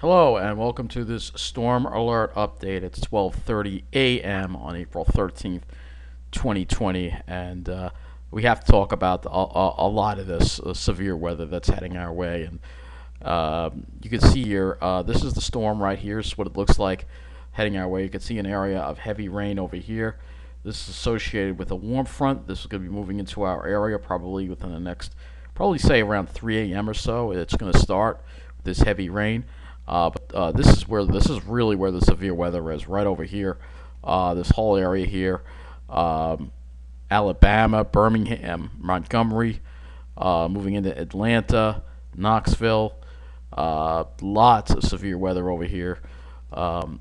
Hello and welcome to this storm alert update. It's 12:30 a.m. on April 13th, 2020, and we have to talk about a lot of this severe weather that's heading our way. And you can see here, this is the storm right here. This is what it looks like heading our way. You can see an area of heavy rain over here. This is associated with a warm front. This is going to be moving into our area probably within the next, probably say around 3 a.m. or so. It's going to start with this heavy rain. But this is really where the severe weather is, right over here. This whole area here, Alabama, Birmingham, Montgomery, moving into Atlanta, Knoxville. Lots of severe weather over here. And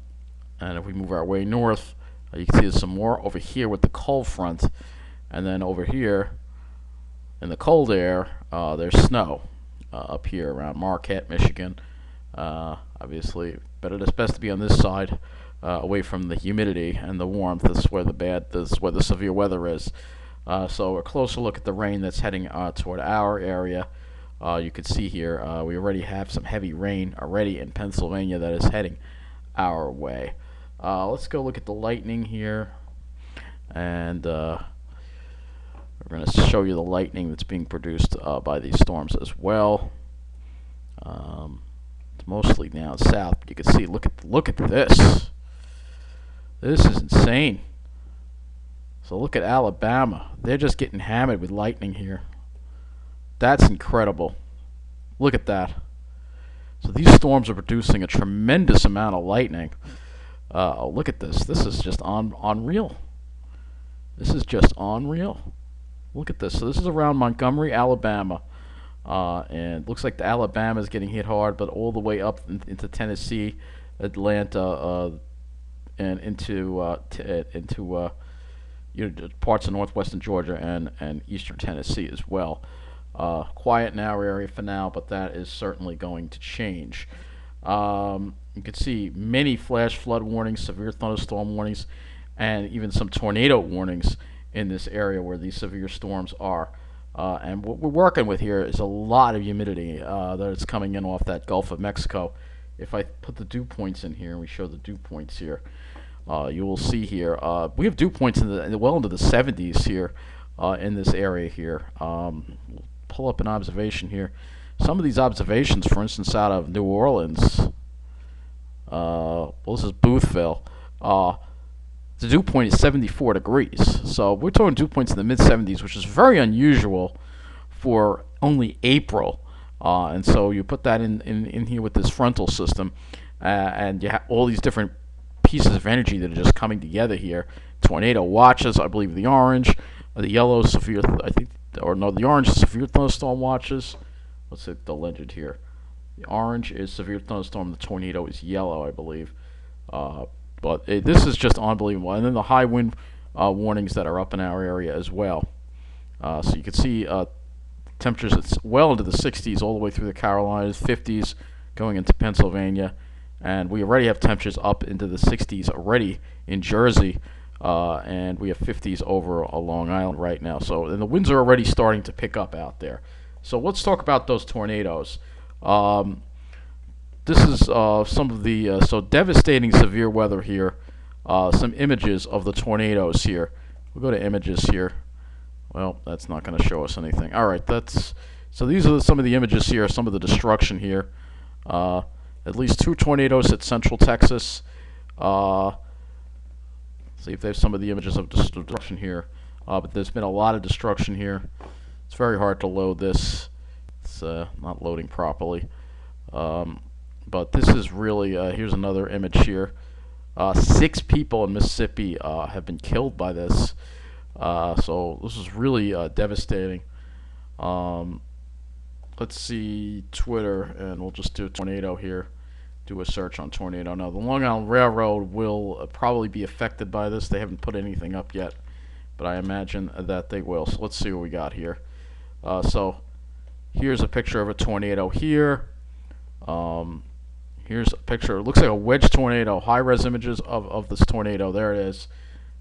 if we move our way north, you can see there's some more over here with the cold front, and then over here in the cold air, there's snow up here around Marquette, Michigan. Obviously, but it's best to be on this side, away from the humidity and the warmth. This is where the severe weather is. So a closer look at the rain that's heading toward our area. You can see here we already have some heavy rain already in Pennsylvania that is heading our way. Let's go look at the lightning here, and we're going to show you the lightning that's being produced by these storms as well. It's mostly down south, but you can see. Look at this. This is insane. So look at Alabama. They're just getting hammered with lightning here. That's incredible. Look at that. So these storms are producing a tremendous amount of lightning. Look at this. This is just unreal. This is just unreal. Look at this. So this is around Montgomery, Alabama. And it looks like the Alabama is getting hit hard, but all the way up into Tennessee, Atlanta, and into parts of northwestern Georgia and eastern Tennessee as well. Quiet in our area for now, but that is certainly going to change. You can see many flash flood warnings, severe thunderstorm warnings, and even some tornado warnings in this area where these severe storms are. And what we're working with here is a lot of humidity that is coming in off that Gulf of Mexico. If I put the dew points in here and we show the dew points here, you will see here we have dew points well into the 70s here in this area here. We'll pull up an observation here. Some of these observations, for instance, out of New Orleans, well, this is Boothville. The dew point is 74 degrees. So we're talking dew points in the mid-70s, which is very unusual for only April. And so you put that in here with this frontal system, and you have all these different pieces of energy that are just coming together here. Tornado watches, I believe the orange, the yellow severe, the orange is severe thunderstorm watches. What's the legend here? The orange is severe thunderstorm. The tornado is yellow, I believe. But this is just unbelievable. And then the high wind warnings that are up in our area as well. So you can see temperatures it's well into the 60s all the way through the Carolinas, 50s going into Pennsylvania. And we already have temperatures up into the 60s already in Jersey. And we have 50s over Long Island right now. And the winds are already starting to pick up out there. So let's talk about those tornadoes. This is some of the devastating severe weather here. Some images of the tornadoes here. We'll go to images here. Well, that's not going to show us anything. All right, so these are some of the images here. Some of the destruction here. At least 2 tornadoes hit central Texas. See if there's some of the images of destruction here. But there's been a lot of destruction here. It's very hard to load this. It's not loading properly. But this is really, here's another image here. 6 people in Mississippi have been killed by this. So this is really devastating. Let's see Twitter, and we'll just do a tornado here. Do a search on tornado. Now, the Long Island Railroad will probably be affected by this. They haven't put anything up yet, but I imagine that they will. So let's see what we got here. So here's a picture of a tornado here. Here's a picture. It looks like a wedge tornado. High-res images of this tornado. There it is.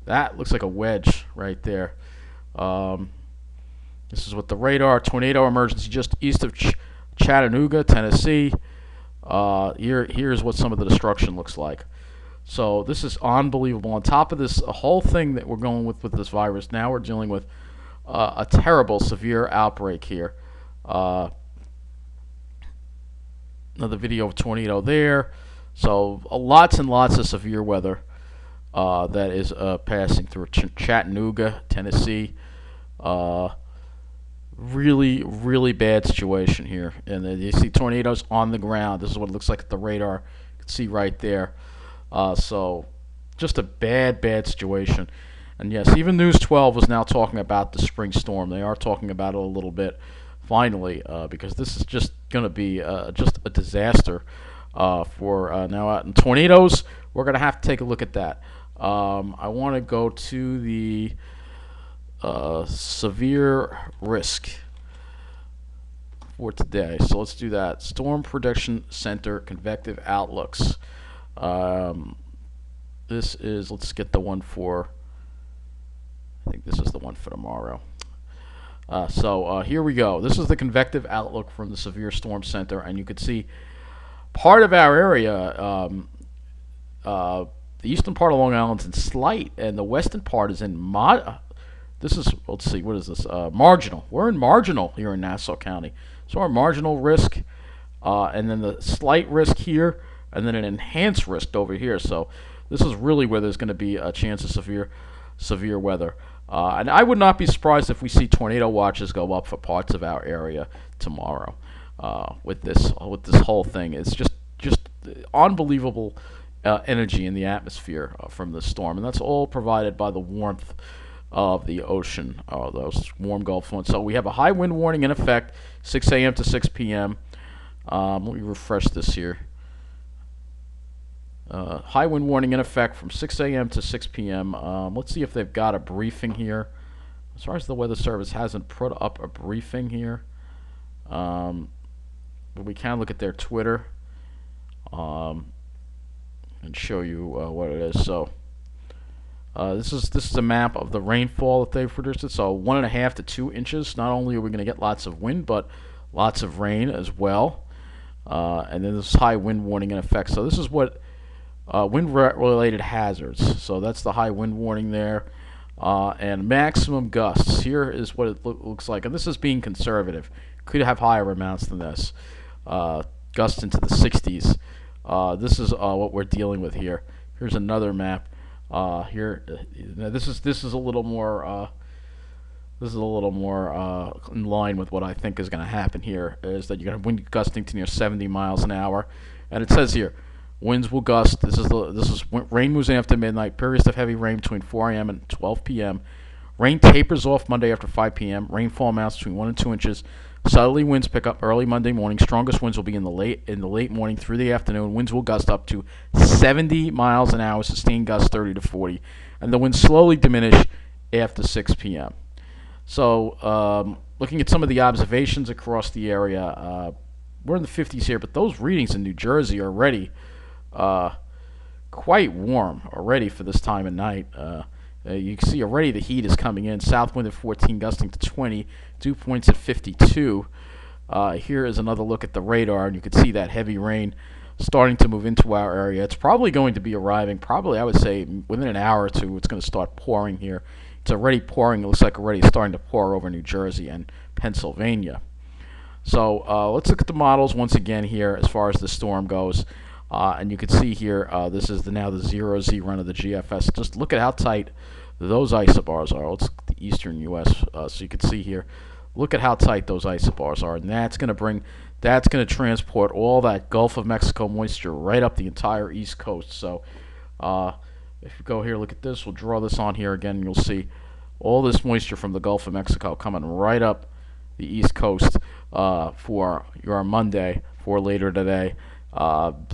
That looks like a wedge right there. This is what the radar tornado emergency just east of Chattanooga, Tennessee. Here's what some of the destruction looks like. So this is unbelievable. On top of this whole thing that we're going with this virus, now we're dealing with a terrible, severe outbreak here. Uh, Another video of a tornado there. So lots and lots of severe weather that is passing through Chattanooga, Tennessee. Uh, Really, really bad situation here. And you see tornadoes on the ground. This is what it looks like at the radar. You can see right there. So just a bad, bad situation. And yes, even News 12 is now talking about the spring storm. They are talking about it a little bit, finally, because this is just going to be just a disaster for now out in tornadoes. We're going to have to take a look at that. I want to go to the severe risk for today. So let's do that. Storm Prediction Center convective outlooks. This is, let's get the one for, I think this is the one for tomorrow. So here we go. This is the convective outlook from the Severe Storm Center, and you can see part of our area, the eastern part of Long Island's in slight, and the western part is in this is, let's see, what is this? Marginal. We're in marginal here in Nassau County. So our marginal risk, and then the slight risk here, and then an enhanced risk over here. So this is really where there's going to be a chance of severe weather. And I would not be surprised if we see tornado watches go up for parts of our area tomorrow. With this whole thing, it's just unbelievable energy in the atmosphere from the storm, and that's all provided by the warmth of the ocean, those warm Gulf winds. So we have a high wind warning in effect, 6 a.m. to 6 p.m. Let me refresh this here. High wind warning in effect from 6 a.m. to 6 p.m. Let's see if they've got a briefing here. As far as the Weather Service hasn't put up a briefing here, but we can look at their Twitter and show you what it is. So this is a map of the rainfall that they've produced. So 1.5 to 2 inches. Not only are we going to get lots of wind, but lots of rain as well. And then this high wind warning in effect. So this is what wind-related hazards. So that's the high wind warning there. And maximum gusts. Here is what it looks like. And this is being conservative. Could have higher amounts than this. Gusts into the 60s. This is what we're dealing with here. Here's another map. Here, this is a little more in line with what I think is going to happen here. Is that you're going to have wind gusting to near 70 miles an hour, and it says here, winds will gust. This is rain moves in after midnight. Periods of heavy rain between 4 a.m. and 12 p.m. Rain tapers off Monday after 5 p.m. Rainfall amounts between 1 and 2 inches. Southerly winds pick up early Monday morning. Strongest winds will be in the late morning through the afternoon. Winds will gust up to 70 miles an hour, sustained gusts 30 to 40, and the winds slowly diminish after 6 p.m. So, looking at some of the observations across the area, we're in the 50s here, but those readings in New Jersey are already quite warm already for this time of night. You can see already the heat is coming in. South wind at 14, gusting to 20. Dew points at 52. Here is another look at the radar, and you can see that heavy rain starting to move into our area. It's probably going to be arriving, probably I would say within an hour or two, it's going to start pouring here. It's already pouring. It looks like already starting to pour over New Jersey and Pennsylvania. So let's look at the models once again here as far as the storm goes. And you can see here, this is now the 0Z run of the GFS. Just look at how tight those isobars are. Let's look at the eastern U.S. So you can see here. Look at how tight those isobars are, and that's going to transport all that Gulf of Mexico moisture right up the entire East Coast. So if you go here, look at this. We'll draw this on here again, and you'll see all this moisture from the Gulf of Mexico coming right up the East Coast for your Monday, for later today.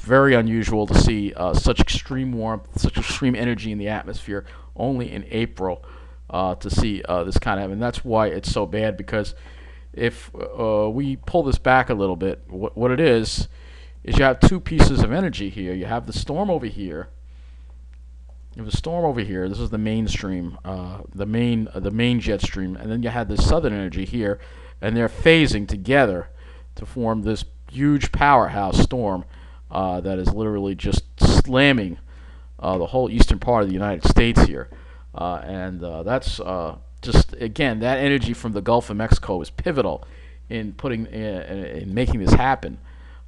Very unusual to see such extreme warmth, such extreme energy in the atmosphere only in April to see this kind of, and that's why it's so bad, because if we pull this back a little bit, what it is you have two pieces of energy here. You have the storm over here. You have a storm over here. This is the mainstream, the main jet stream, and then you have this southern energy here, and they're phasing together to form this huge powerhouse storm that is literally just slamming the whole eastern part of the United States here. And that's just, again, that energy from the Gulf of Mexico is pivotal in in making this happen.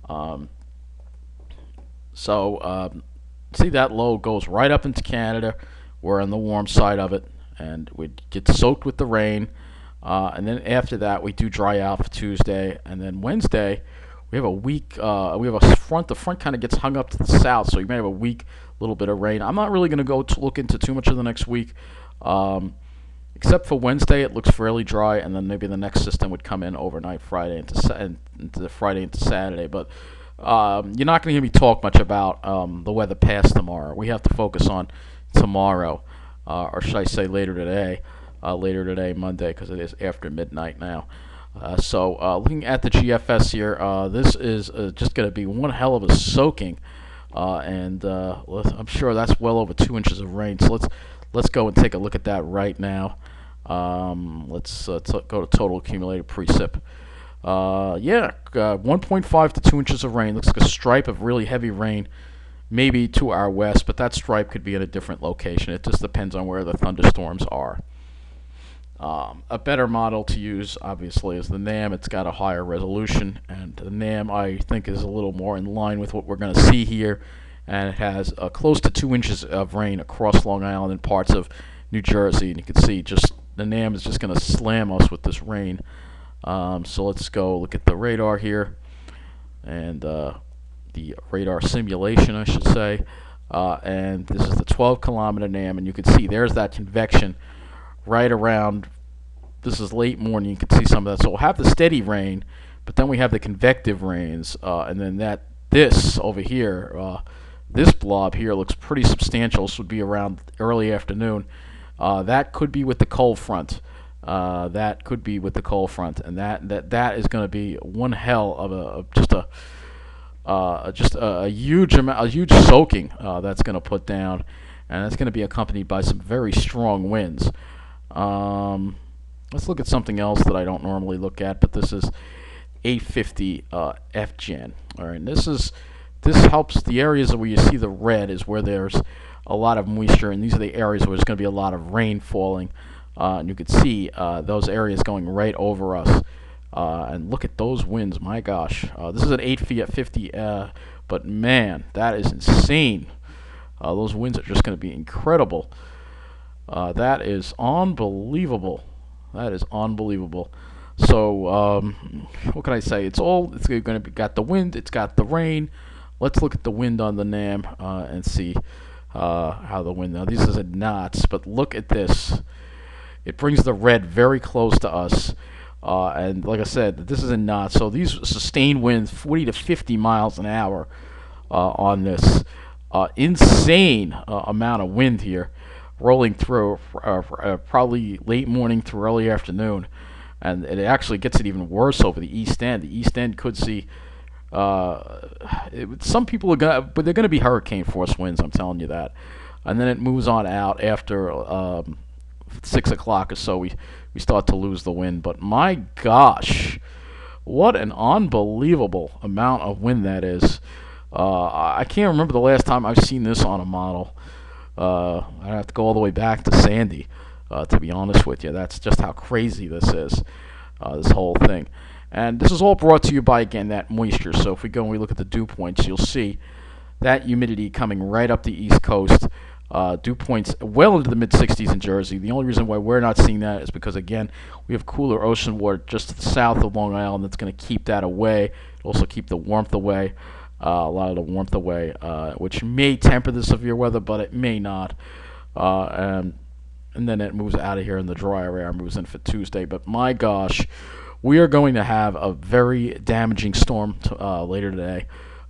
Um, so see, that low goes right up into Canada. We're on the warm side of it, and we get soaked with the rain. And then after that, we do dry out for Tuesday, and then Wednesday we have a weak. We have a front. The front kind of gets hung up to the south, so you may have a weak little bit of rain. I'm not really going to go to look into too much of the next week. Um, Except for Wednesday, it looks fairly dry, and then maybe the next system would come in overnight Friday into Friday into Saturday. But you're not going to hear me talk much about the weather past tomorrow. We have to focus on tomorrow, or should I say later today, Monday, because it is after midnight now. Looking at the GFS here, this is just going to be one hell of a soaking, and I'm sure that's well over 2 inches of rain. So let's go and take a look at that right now. Let's go to total accumulated precip. 1.5 to 2 inches of rain. Looks like a stripe of really heavy rain, maybe to our west, but that stripe could be in a different location. It just depends on where the thunderstorms are. A better model to use, obviously, is the NAM. It's got a higher resolution, and the NAM, I think, is a little more in line with what we're going to see here. And it has close to 2 inches of rain across Long Island and parts of New Jersey. And you can see just the NAM is just going to slam us with this rain. So let's go look at the radar here, and the radar simulation, I should say. And this is the 12-kilometer NAM, and you can see there's that convection right around. This is late morning. You can see some of that. So we'll have the steady rain, but then we have the convective rains, and then this over here, this blob here looks pretty substantial. This would be around early afternoon. That could be with the cold front. That could be with the cold front, and that is going to be one hell of a huge amount, a huge soaking that's going to put down, and that's going to be accompanied by some very strong winds. Let's look at something else that I don't normally look at, but this is 850 FGen. All right, and this helps the areas where you see the red is where there's a lot of moisture, and these are the areas where there's going to be a lot of rain falling. And you can see those areas going right over us. And look at those winds, my gosh. This is an 850, but man, that is insane. Those winds are just going to be incredible. That is unbelievable. That is unbelievable. So, what can I say? It's going to be got the wind. It's got the rain. Let's look at the wind on the NAM and see how the wind. Now, these is in knots, but look at this. It brings the red very close to us. And like I said, this is in knots. So these sustained winds, 40 to 50 miles an hour on this. Insane amount of wind here rolling through probably late morning through early afternoon. And it actually gets it even worse over the East End. The East End could see some people are gonna, but they're going to be hurricane force winds. I'm telling you that. And then it moves on out after 6 o'clock or so. We start to lose the wind. But my gosh, what an unbelievable amount of wind that is. I can't remember the last time I've seen this on a model. I have to go all the way back to Sandy, to be honest with you. That's just how crazy this is, this whole thing. And this is all brought to you by, again, that moisture. So if we go and we look at the dew points, you'll see that humidity coming right up the East Coast. Dew points well into the mid-60s in Jersey. The only reason why we're not seeing that is because, again, we have cooler ocean water just to the south of Long Island that's going to keep that away. It'll also keep the warmth away, a lot of the warmth away, which may temper the severe weather, but it may not. And then it moves out of here, and the drier air moves in for Tuesday. But my gosh, we are going to have a very damaging storm later today.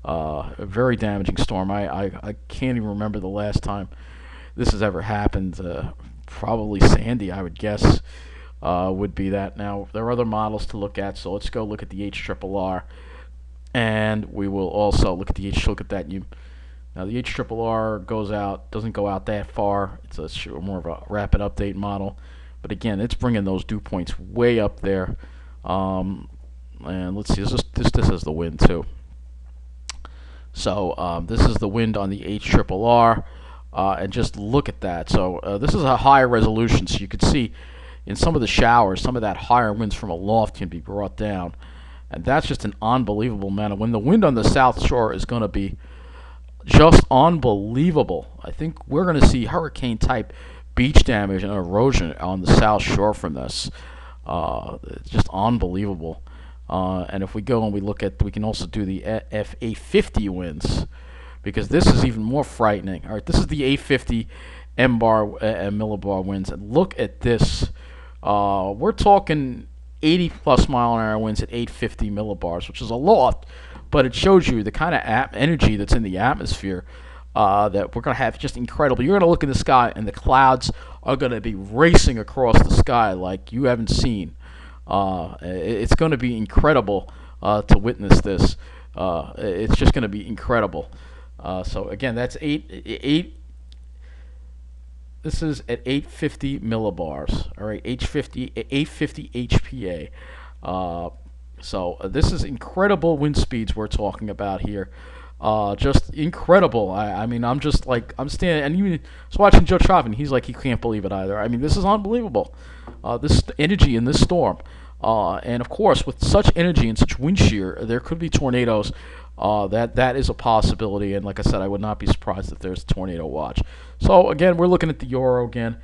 A very damaging storm. I can't even remember the last time this has ever happened. Probably Sandy, I would guess, would be that. Now, there are other models to look at, so let's go look at the HRRR, and we will also look at that. Now, the HRRR doesn't go out that far. It's more of a rapid update model, but again, it's bringing those dew points way up there. And let's see, this has the wind too. So this is the wind on the HRRR, and just look at that. So this is a higher resolution, so you can see in some of the showers, some of that higher winds from aloft can be brought down, and that's just an unbelievable amount of wind. The wind on the South Shore is going to be just unbelievable. I think we're going to see hurricane-type beach damage and erosion on the South Shore from this. It's just unbelievable. And if we go and we look at, we can also do the FA50 winds, because this is even more frightening. All right, this is the A50 M-bar and millibar winds. And look at this. We're talking 80 plus mile an hour winds at 850 millibars, which is a lot, but it shows you the kind of energy that's in the atmosphere that we're going to have. Just incredible. You're going to look in the sky, and the clouds are going to be racing across the sky like you haven't seen. It's going to be incredible to witness this. It's just going to be incredible. So again, that's eight. This is at 850 millibars. All right, 850 HPA. So this is incredible wind speeds we're talking about here. Just incredible. I mean, I'm just like, I'm standing, and even was watching Joe Chavin. He's like, he can't believe it either. I mean, this is unbelievable. This energy in this storm, and of course, with such energy and such wind shear, there could be tornadoes. That is a possibility, and like I said, I would not be surprised if there's a tornado watch. So again, we're looking at the euro again.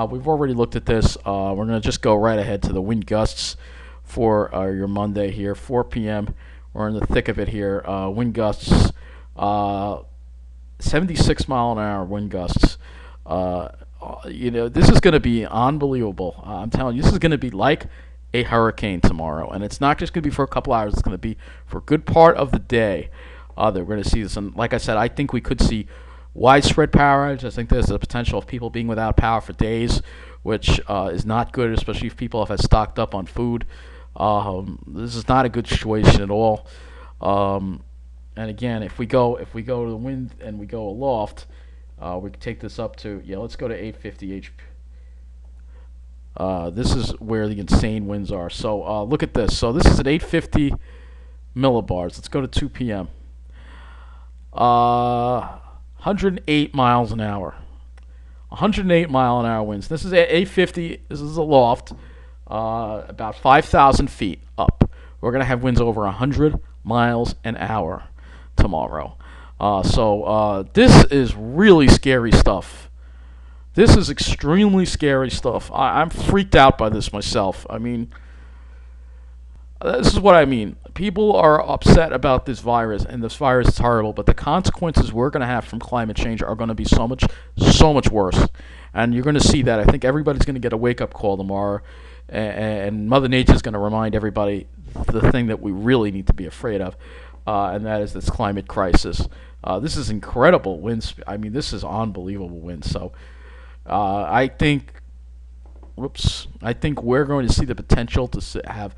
We've already looked at this. We're going to just go right ahead to the wind gusts for your Monday here, 4 p.m. We're in the thick of it here. Wind gusts, 76 mile an hour wind gusts. This is going to be unbelievable. I'm telling you, this is going to be like a hurricane tomorrow, and it's not just going to be for a couple hours. It's going to be for a good part of the day that we're going to see this. And like I said, I think we could see widespread power outage. I think there's the potential of people being without power for days, which is not good, especially if people have stocked up on food. This is not a good situation at all. And again, if we go to the wind and we go aloft, we can take this up to, let's go to 850 HP. This is where the insane winds are. So look at this. So this is at 850 millibars. Let's go to 2 p.m. 108 miles an hour. 108 mile an hour winds. This is at 850. This is aloft, about 5,000 feet up. We're going to have winds over 100 miles an hour tomorrow. So this is really scary stuff. This is extremely scary stuff. I'm freaked out by this myself. I mean, this is what I mean. People are upset about this virus, and this virus is horrible, but the consequences we're going to have from climate change are going to be so much worse. And you're going to see that. I think everybody's going to get a wake-up call tomorrow, and Mother Nature is going to remind everybody the thing that we really need to be afraid of, and that is this climate crisis. This is incredible winds. I mean, this is unbelievable winds. So I think we're going to see the potential to have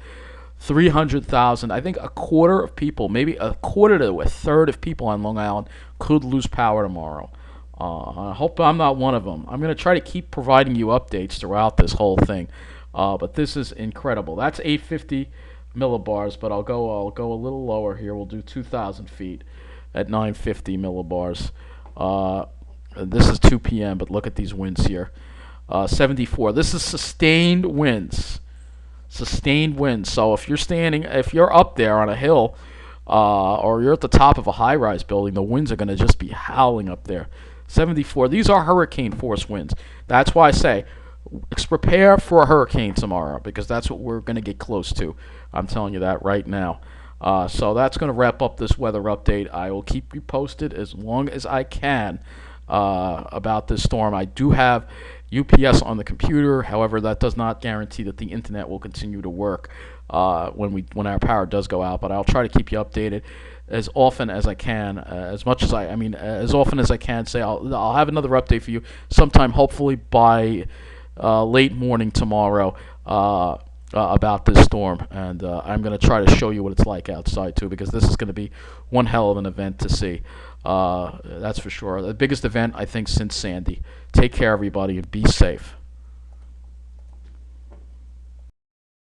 300,000. I think a quarter of people, maybe a quarter to a third of people on Long Island could lose power tomorrow. I hope I'm not one of them. I'm going to try to keep providing you updates throughout this whole thing. But this is incredible. That's 850 millibars, but I'll go a little lower here. We'll do 2,000 feet at 950 millibars. This is 2 p.m., but look at these winds here. 74. This is sustained winds. Sustained winds. So if you're up there on a hill, or you're at the top of a high-rise building, the winds are going to just be howling up there. 74. These are hurricane force winds. That's why I say, prepare for a hurricane tomorrow, because that's what we're going to get close to. I'm telling you that right now. So that's going to wrap up this weather update. I will keep you posted as long as I can about this storm. I do have UPS on the computer. However, that does not guarantee that the internet will continue to work when our power does go out. But I'll try to keep you updated as often as I can, as often as I can. Say I'll have another update for you sometime, hopefully by late morning tomorrow, about this storm, and I'm going to try to show you what it's like outside too, because this is going to be one hell of an event to see. That's for sure. The biggest event, I think, since Sandy. Take care, everybody, and be safe.